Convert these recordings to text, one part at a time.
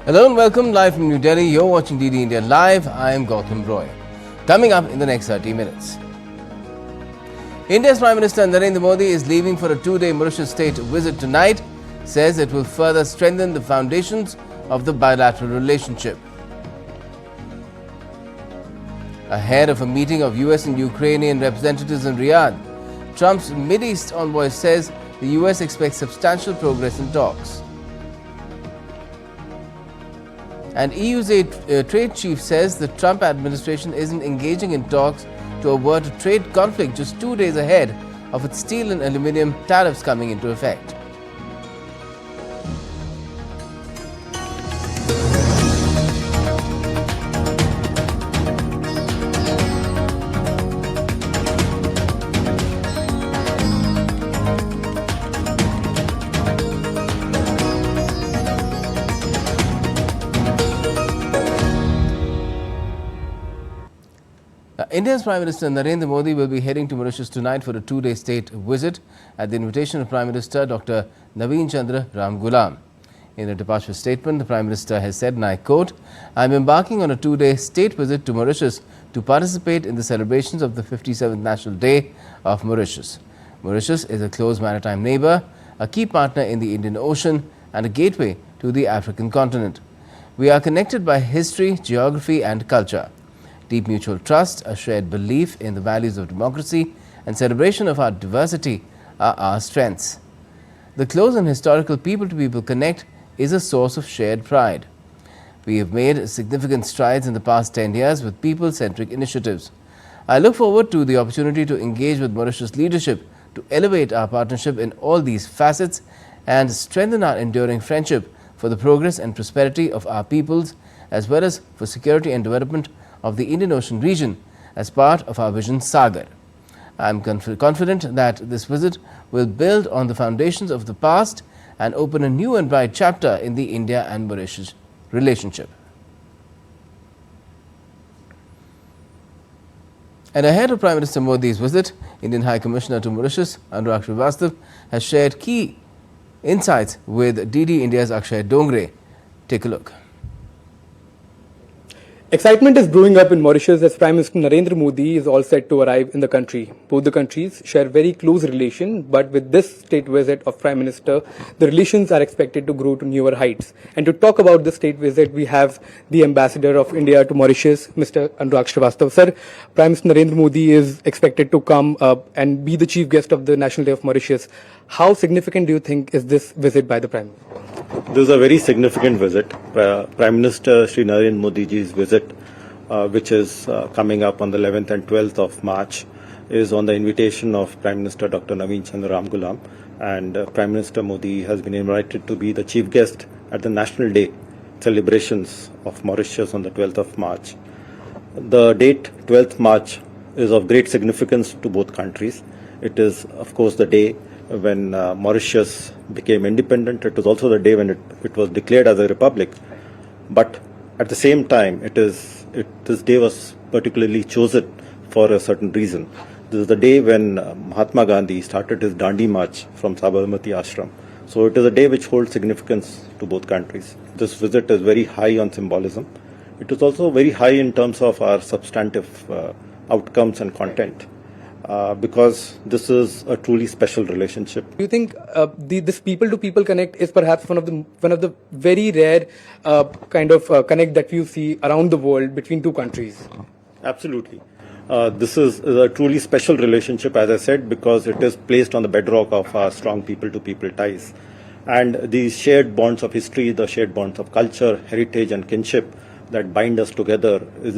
Hello and welcome live from New Delhi. You're watching DD India Live. I am Gautam Roy. Coming up in the next 30 minutes. India's Prime Minister Narendra Modi is leaving for a two-day Mauritius state visit tonight. Says it will further strengthen the foundations of the bilateral relationship. Ahead of a meeting of US and Ukrainian representatives in Riyadh, Trump's Mid-East envoy says the US expects substantial progress in talks. And EU's trade chief says the Trump administration isn't engaging in talks to avert a trade conflict just 2 days ahead of its steel and aluminium tariffs coming into effect. India's Prime Minister Narendra Modi will be heading to Mauritius tonight for a two-day state visit at the invitation of Prime Minister Dr. Naveen Chandra Ramgoolam. In a departure statement, the Prime Minister has said, and I quote, "I am embarking on a two-day state visit to Mauritius to participate in the celebrations of the 57th National Day of Mauritius. Mauritius is a close maritime neighbour, a key partner in the Indian Ocean and a gateway to the African continent. We are connected by history, geography and culture. Deep mutual trust, a shared belief in the values of democracy and celebration of our diversity are our strengths. The close and historical people-to-people connect is a source of shared pride. We have made significant strides in the past 10 years with people-centric initiatives. I look forward to the opportunity to engage with Mauritius leadership to elevate our partnership in all these facets and strengthen our enduring friendship for the progress and prosperity of our peoples as well as for security and development of the Indian Ocean region as part of our Vision Sagar. I am confident that this visit will build on the foundations of the past and open a new and bright chapter in the India and Mauritius relationship." And ahead of Prime Minister Modi's visit, Indian High Commissioner to Mauritius, Anurag Srivastava, has shared key insights with DD India's Akshay Dongre. Take a look. Excitement is brewing up in Mauritius as Prime Minister Narendra Modi is all set to arrive in the country. Both the countries share very close relations, but with this state visit of Prime Minister, the relations are expected to grow to newer heights. And to talk about the state visit, we have the Ambassador of India to Mauritius, Mr. Anurag Srivastava. Sir, Prime Minister Narendra Modi is expected to come and be the chief guest of the National Day of Mauritius. How significant do you think is this visit by the Prime Minister? This is a very significant visit. Prime Minister Shri Narendra Modi ji's visit, which is coming up on the 11th and 12th of March, is on the invitation of Prime Minister Dr. Naveen Chandra Ramgoolam. And Prime Minister Modi has been invited to be the chief guest at the National Day celebrations of Mauritius on the 12th of March. The date 12th March is of great significance to both countries. It is, of course, the day when Mauritius became independent. It was also the day when it was declared as a republic. But at the same time, this day was particularly chosen for a certain reason. This is the day when Mahatma Gandhi started his Dandi March from Sabarmati Ashram. So it is a day which holds significance to both countries. This visit is very high on symbolism. It is also very high in terms of our substantive outcomes and content. Because this is a truly special relationship. Do you think this people-to-people connect is perhaps one of the very rare kind of connect that you see around the world between two countries? Absolutely. This is a truly special relationship, as I said, because it is placed on the bedrock of our strong people-to-people ties. And these shared bonds of history, the shared bonds of culture, heritage and kinship that bind us together is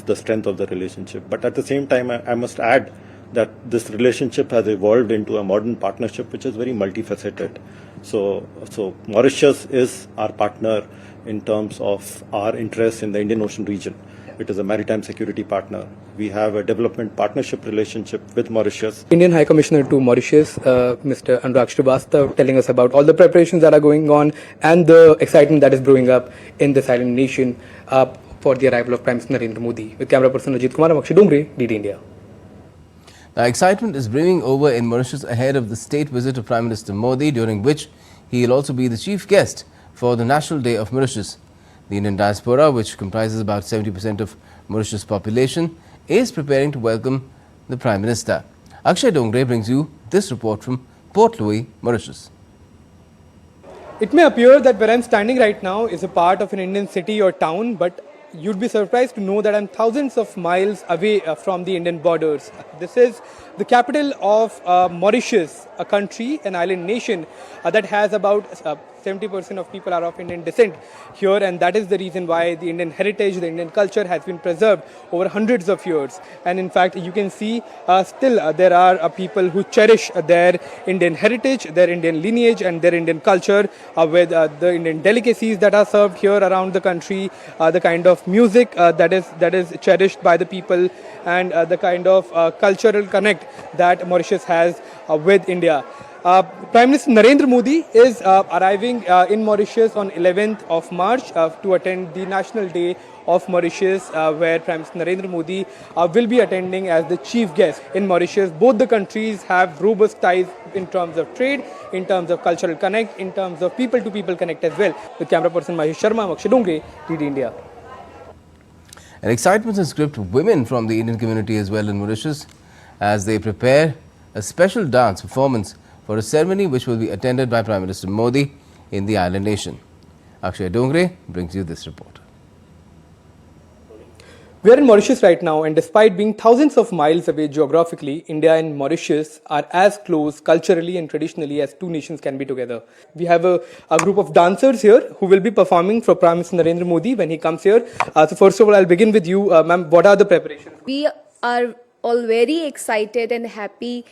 the strength of the relationship. But at the same time, I must add that this relationship has evolved into a modern partnership which is very multifaceted. So Mauritius is our partner in terms of our interests in the Indian Ocean region. It is a maritime security partner. We have a development partnership relationship with Mauritius. Indian High Commissioner to Mauritius, Mr. Anurag Srivastava, telling us about all the preparations that are going on and the excitement that is brewing up in this island nation for the arrival of Prime Minister Narendra Modi. With camera person Ajit Kumar, I'm Akshay Dongre, DD India. Now, excitement is brimming over in Mauritius ahead of the state visit of Prime Minister Modi, during which he will also be the chief guest for the National Day of Mauritius. The Indian diaspora, which comprises about 70% of Mauritius' population, is preparing to welcome the Prime Minister. Akshay Dongre brings you this report from Port Louis, Mauritius. It may appear that where I'm standing right now is a part of an Indian city or town, but you'd be surprised to know that I'm thousands of miles away from the Indian borders. This is the capital of Mauritius, a country, an island nation that has about 70% of people are of Indian descent here, and that is the reason why the Indian heritage, the Indian culture has been preserved over hundreds of years. And in fact, you can see still there are people who cherish their Indian heritage, their Indian lineage and their Indian culture with the Indian delicacies that are served here around the country, the kind of music that is cherished by the people, and the kind of cultural connect that Mauritius has with India. Prime Minister Narendra Modi is arriving in Mauritius on 11th of March to attend the National Day of Mauritius, where Prime Minister Narendra Modi will be attending as the chief guest in Mauritius. Both the countries have robust ties in terms of trade, in terms of cultural connect, in terms of people-to-people connect as well. With camera person Mahesh Sharma, I'm Akshay Dongre, DD India. And excitement has gripped women from the Indian community as well in Mauritius as they prepare a special dance performance for a ceremony which will be attended by Prime Minister Modi in the island nation. Akshay Dongre brings you this report. We are in Mauritius right now, and despite being thousands of miles away geographically, India and Mauritius are as close culturally and traditionally as two nations can be together. We have a group of dancers here who will be performing for Prime Minister Narendra Modi when he comes here. So first of all, I'll begin with you. Ma'am, what are the preparations? We are all very excited and happy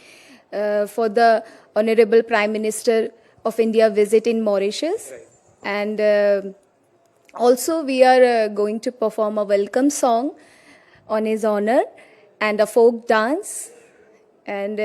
for the Honorable Prime Minister of India visit in Mauritius. Right. And also we are going to perform a welcome song on his honor and a folk dance. And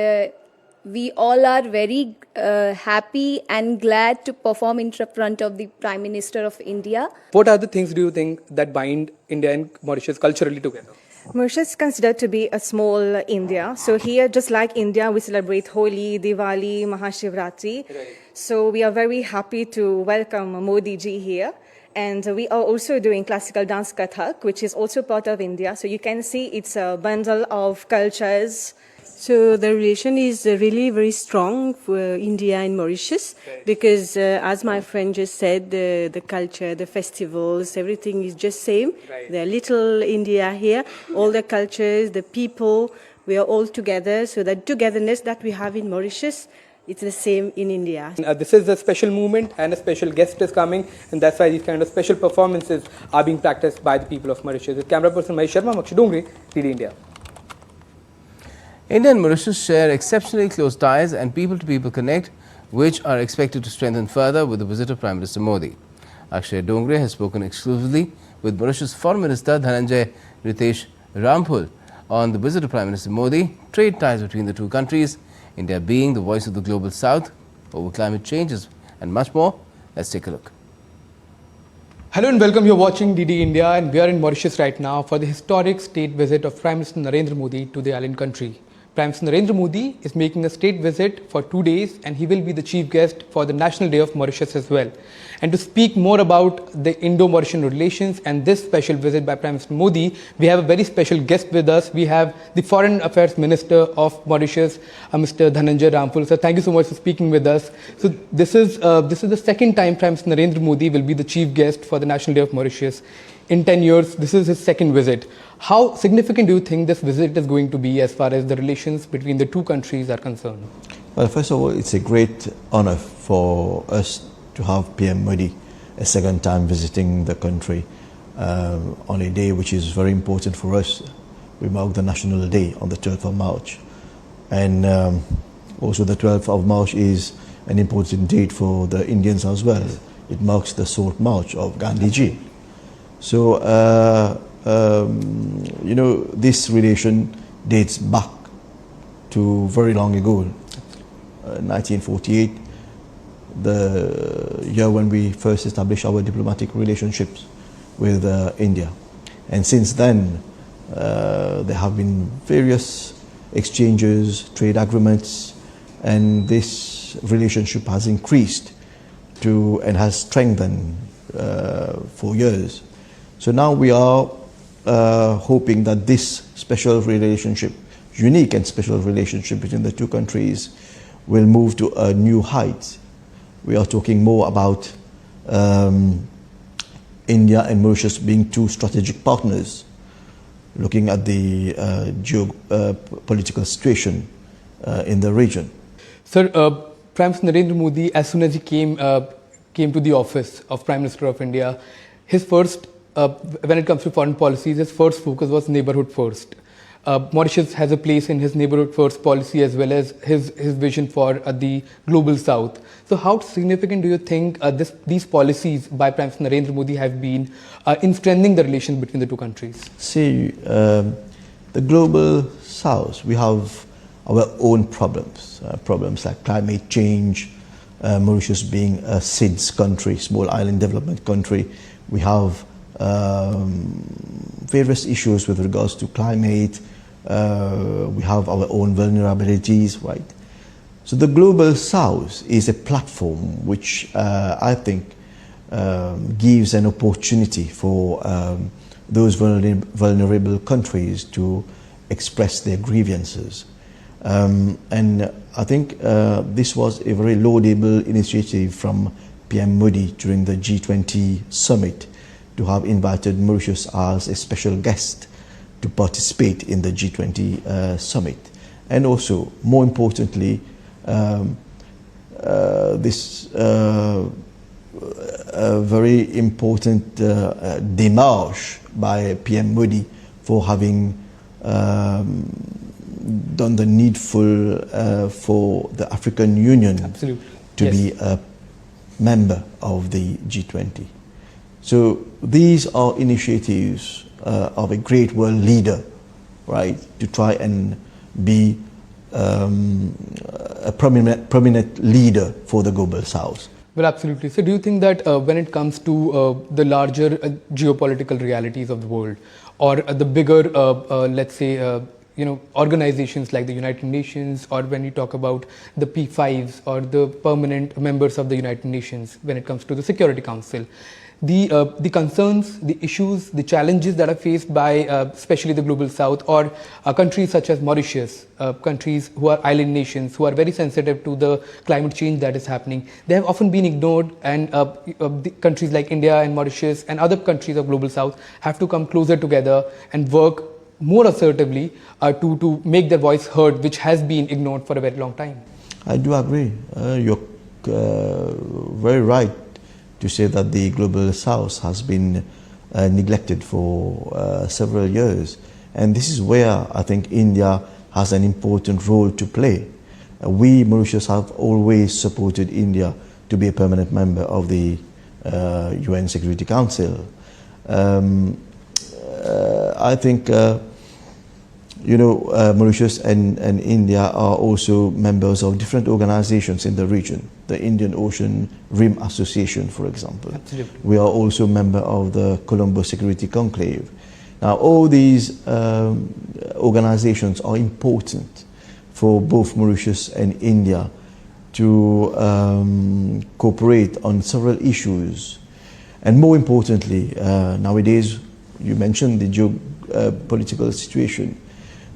we all are very happy and glad to perform in front of the Prime Minister of India. What are the things do you think that bind India and Mauritius culturally together? Mauritius is considered to be a small India. So here, just like India, we celebrate Holi, Diwali, Mahashivratri. Right. So we are very happy to welcome Modi ji here. And we are also doing classical dance Kathak, which is also part of India. So you can see it's a bundle of cultures. So the relation is really very strong for India and Mauritius, Right. because as my friend just said, the culture, the festivals, everything is just same. Right. The little India here, all the cultures, the people, we are all together. So that togetherness that we have in Mauritius, it's the same in India. This is a special movement and a special guest is coming, and that's why these kind of special performances are being practiced by the people of Mauritius. With camera person Mahesh Sharma, I'm Akshay Dongre, DD India. India and Mauritius share exceptionally close ties and people-to-people connect, which are expected to strengthen further with the visit of Prime Minister Modi. Akshay Dongre has spoken exclusively with Mauritius Foreign Minister Dhananjay Ritesh Rampul on the visit of Prime Minister Modi, trade ties between the two countries, India being the voice of the global south, over climate changes and much more. Let's take a look. Hello and welcome. You're watching DD India, and we are in Mauritius right now for the historic state visit of Prime Minister Narendra Modi to the island country. Prime Minister Narendra Modi is making a state visit for 2 days, and he will be the chief guest for the National Day of Mauritius as well. And to speak more about the Indo-Mauritian relations and this special visit by Prime Minister Modi, we have a very special guest with us. We have the Foreign Affairs Minister of Mauritius, Mr. Dhananjay Rampul. Sir, thank you so much for speaking with us. So this is the second time Prime Minister Narendra Modi will be the chief guest for the National Day of Mauritius. In 10 years, this is his second visit. How significant do you think this visit is going to be as far as the relations between the two countries are concerned? Well, first of all, it's a great honor for us to have PM Modi a second time visiting the country on a day which is very important for us. We mark the National Day on the 12th of March. And also the 12th of March is an important date for the Indians as well. It marks the Salt March of Gandhiji. So, you know, this relation dates back to very long ago, 1948, the year when we first established our diplomatic relationships with India. And since then, there have been various exchanges, trade agreements, and this relationship has increased and has strengthened for years. So now we are hoping that this special relationship, unique and special relationship between the two countries, will move to a new height. We are talking more about India and Mauritius being two strategic partners, looking at the geopolitical situation in the region. Sir, Prime Minister Narendra Modi, as soon as he came to the office of Prime Minister of India, his first, when it comes to foreign policies, his first focus was neighborhood first. Mauritius has a place in his neighborhood first policy as well as his vision for the global south. So how significant do you think these policies by Prime Minister Narendra Modi have been in strengthening the relations between the two countries? See, the global south, we have our own problems, problems like climate change, Mauritius being a SIDS country, small island development country. We have various issues with regards to climate. We have our own vulnerabilities, right? So the global south is a platform which I think gives an opportunity for those vulnerable countries to express their grievances. And I think this was a very laudable initiative from PM Modi during the G20 summit, to have invited Mauritius as a special guest to participate in the G20 summit. And also, more importantly, this very important démarche by PM Modi for having done the needful for the African Union to be a member of the G20. So these are initiatives of a great world leader, right, to try and be a prominent leader for the global south. Well, absolutely. So do you think that when it comes to the larger geopolitical realities of the world, or the bigger, let's say, organizations like the United Nations, or when you talk about the P5s or the permanent members of the United Nations, when it comes to the Security Council, the concerns, the issues, the challenges that are faced by especially the global south, or countries such as Mauritius, countries who are island nations, who are very sensitive to the climate change that is happening, they have often been ignored, and the countries like India and Mauritius and other countries of global south have to come closer together and work more assertively to make their voice heard, which has been ignored for a very long time. I do agree. You're very right to say that the global south has been neglected for several years. And this is where I think India has an important role to play. We, Mauritius, have always supported India to be a permanent member of the UN Security Council. I think Mauritius and India are also members of different organizations in the region. The Indian Ocean Rim Association, for example. Absolutely. We are also a member of the Colombo Security Conclave. Now, all these organizations are important for both Mauritius and India to cooperate on several issues. And more importantly, nowadays, you mentioned the geopolitical situation.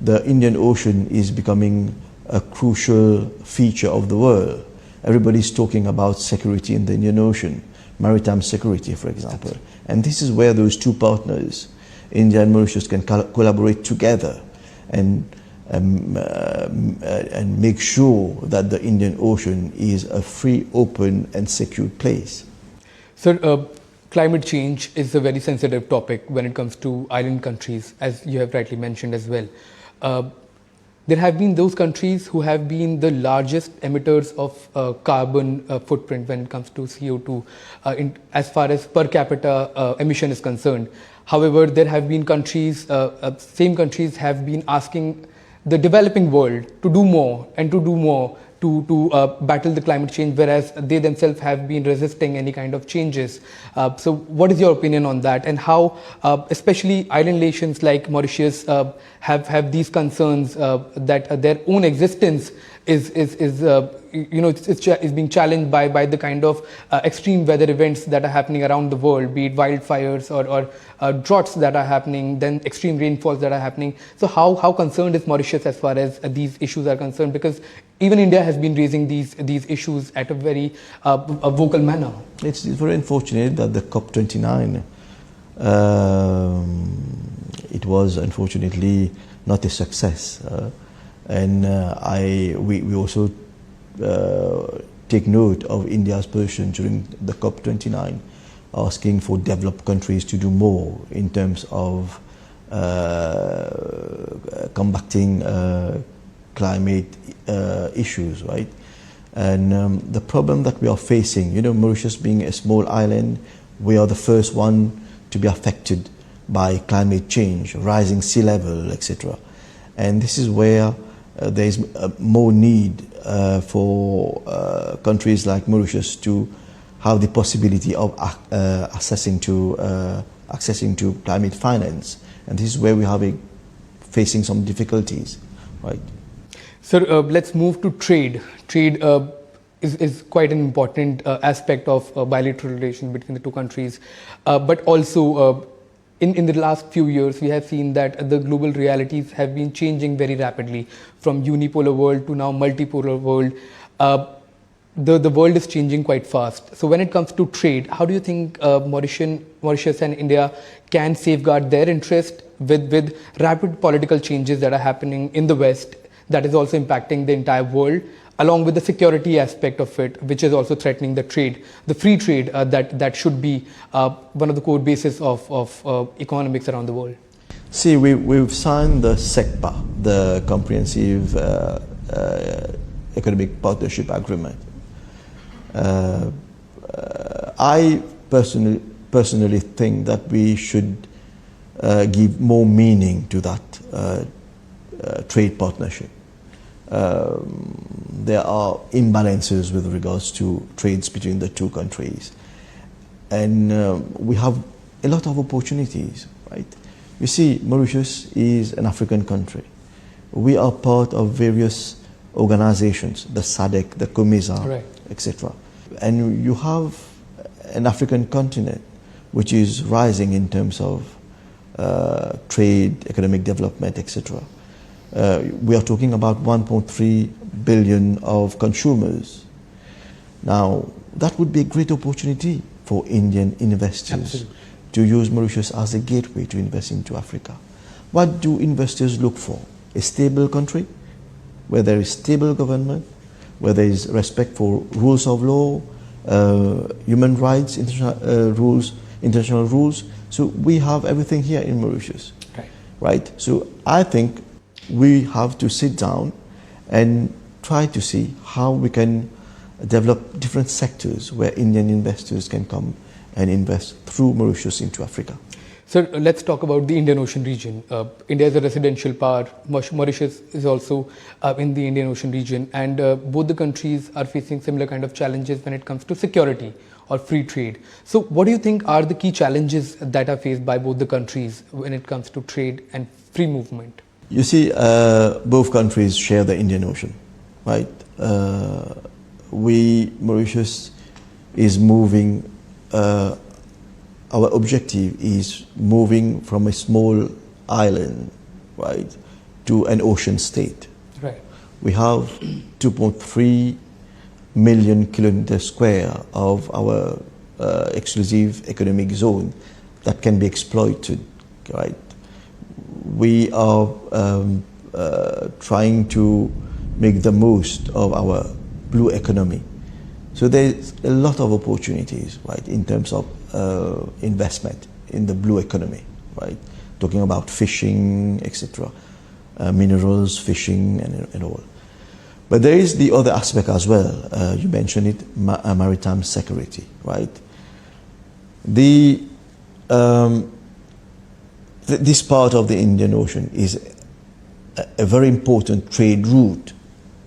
The Indian Ocean is becoming a crucial feature of the world. Everybody's talking about security in the Indian Ocean, maritime security, for example. And this is where those two partners, India and Mauritius, can collaborate together and make sure that the Indian Ocean is a free, open, and secure place. Sir, climate change is a very sensitive topic when it comes to island countries, as you have rightly mentioned as well. There have been those countries who have been the largest emitters of carbon footprint when it comes to CO2 as far as per capita emission is concerned. However, there have been countries, same countries have been asking the developing world to do more and to do more to battle the climate change, whereas they themselves have been resisting any kind of changes. So what is your opinion on that, and how especially island nations like Mauritius have these concerns that their own existence is being challenged by the kind of extreme weather events that are happening around the world, be it wildfires or droughts that are happening, then extreme rainfalls that are happening. So how concerned is Mauritius as far as these issues are concerned? Because even India has been raising these issues at a very vocal manner. It's very unfortunate that the COP29, it was unfortunately not a success. We also take note of India's position during the COP29, asking for developed countries to do more in terms of combating climate issues, right? And the problem that we are facing, Mauritius being a small island, we are the first one to be affected by climate change, rising sea level, etc. And this is where there is more need for countries like Mauritius to have the possibility of accessing to climate finance, and this is where we are facing some difficulties, right? So let's move to trade. Trade is quite an important aspect of bilateral relations between the two countries, but also in the last few years, we have seen that the global realities have been changing very rapidly, from unipolar world to now multipolar world. The world is changing quite fast. So when it comes to trade, how do you think Mauritius and India can safeguard their interest with rapid political changes that are happening in the West, that is also impacting the entire world, along with the security aspect of it, which is also threatening the trade, the free trade that should be one of the core bases of economics around the world? See, we've signed the SECPA, the Comprehensive Economic Partnership Agreement. I personally think that we should give more meaning to that trade partnership. There are imbalances with regards to trades between the two countries, and we have a lot of opportunities, right? You see, Mauritius is an African country. We are part of various organizations, the SADC, the COMESA, right, etc. And you have an African continent which is rising in terms of trade, economic development, etc. We are talking about 1.3 billion of consumers. Now, that would be a great opportunity for Indian investors. Absolutely. To use Mauritius as a gateway to invest into Africa. What do investors look for? A stable country, where there is stable government, where there is respect for rules of law, human rights, international rules. So we have everything here in Mauritius, right? So I think we have to sit down and try to see how we can develop different sectors where Indian investors can come and invest through Mauritius into Africa. So let's talk about the Indian Ocean region. India is a residential power. Mauritius is also in the Indian Ocean region, and both the countries are facing similar kind of challenges when it comes to security or free trade. So what do you think are the key challenges that are faced by both the countries when it comes to trade and free movement? You see, both countries share the Indian Ocean, right? Mauritius is moving, our objective is moving from a small island, right, to an ocean state. Right. We have 2.3 million kilometers square of our exclusive economic zone that can be exploited, right? We are trying to make the most of our blue economy. So there's a lot of opportunities, right, in terms of investment in the blue economy, right? Talking about fishing, etc., minerals, fishing, and all. But there is the other aspect as well. You mentioned it, maritime security, right? This part of the Indian Ocean is a very important trade route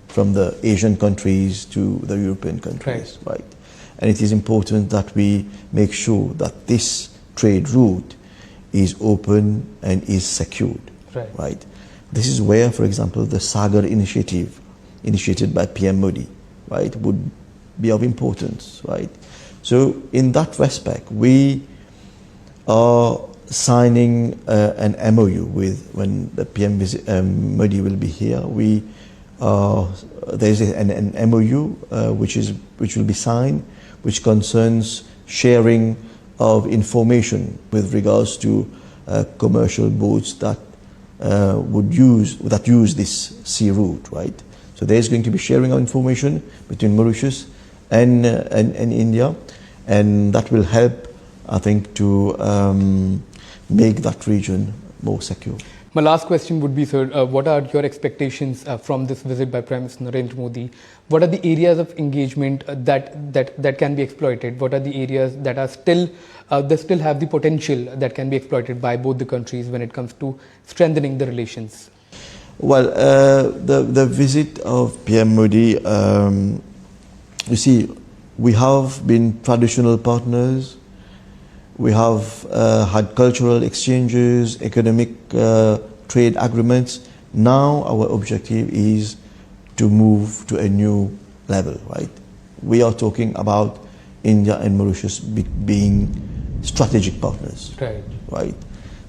from the Asian countries to the European countries, right? And it is important that we make sure that this trade route is open and is secured, right? This is where, for example, the Sagar initiative initiated by PM Modi, right, would be of importance, right? So in that respect, we are signing an MOU with, when the PM Modi will be here, there's an MOU which will be signed, which concerns sharing of information with regards to commercial boats that use this sea route, right? So there's going to be sharing of information between Mauritius and India, and that will help, I think, to make that region more secure. My last question would be, sir, what are your expectations from this visit by Prime Minister Narendra Modi? What are the areas of engagement that can be exploited? What are the areas that are still have the potential that can be exploited by both the countries when it comes to strengthening the relations? Well, the visit of PM Modi, you see, we have been traditional partners. We have had cultural exchanges, economic trade agreements. Now our objective is to move to a new level, right? We are talking about India and Mauritius being strategic partners, right?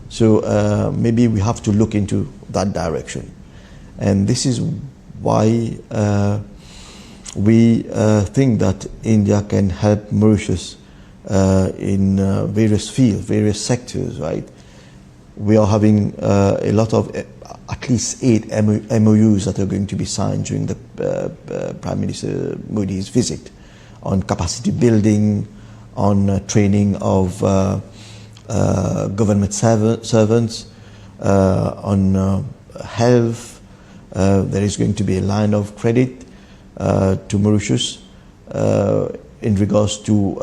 So maybe we have to look into that direction. And this is why we think that India can help Mauritius in various fields, various sectors, right? We are having a lot of, at least 8 MOUs that are going to be signed during the Prime Minister Modi's visit, on capacity building, on training of government servants, on health. There is going to be a line of credit to Mauritius in regards to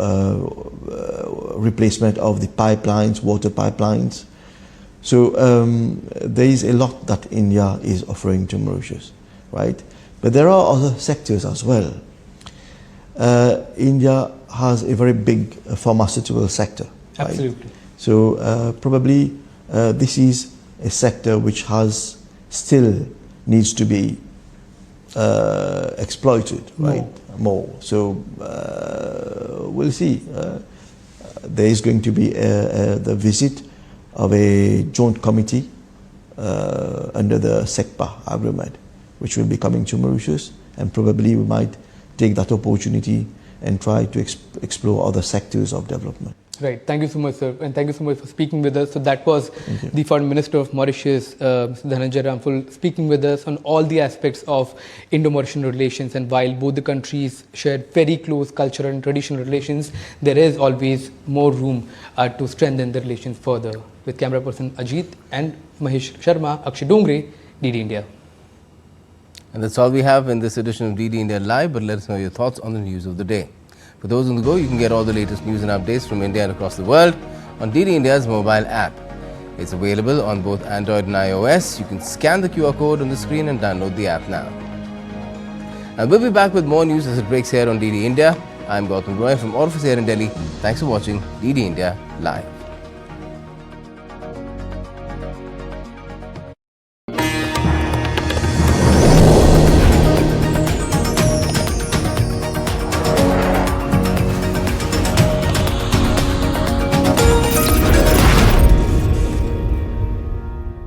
replacement of the pipelines, water pipelines. So there is a lot that India is offering to Mauritius, right? But there are other sectors as well. India has a very big pharmaceutical sector. Absolutely. Right? So probably this is a sector which still needs to be exploited, right? More. So we'll see. There is going to be the visit of a joint committee under the SECPA agreement, which will be coming to Mauritius, and probably we might take that opportunity and try to explore other sectors of development. Right. Thank you so much, sir. And thank you so much for speaking with us. So that was the Foreign Minister of Mauritius, Mr. Dhananjay Ramphul, speaking with us on all the aspects of Indo-Mauritian relations. And while both the countries share very close cultural and traditional relations, there is always more room to strengthen the relations further. With camera person Ajit and Mahesh Sharma, Akshay Dongre, DD India. And that's all we have in this edition of DD India Live, but let us know your thoughts on the news of the day. For those on the go, you can get all the latest news and updates from India and across the world on DD India's mobile app. It's available on both Android and iOS. You can scan the QR code on the screen and download the app now. And we'll be back with more news as it breaks here on DD India. I'm Gautam Roy from Office here in Delhi. Thanks for watching DD India Live.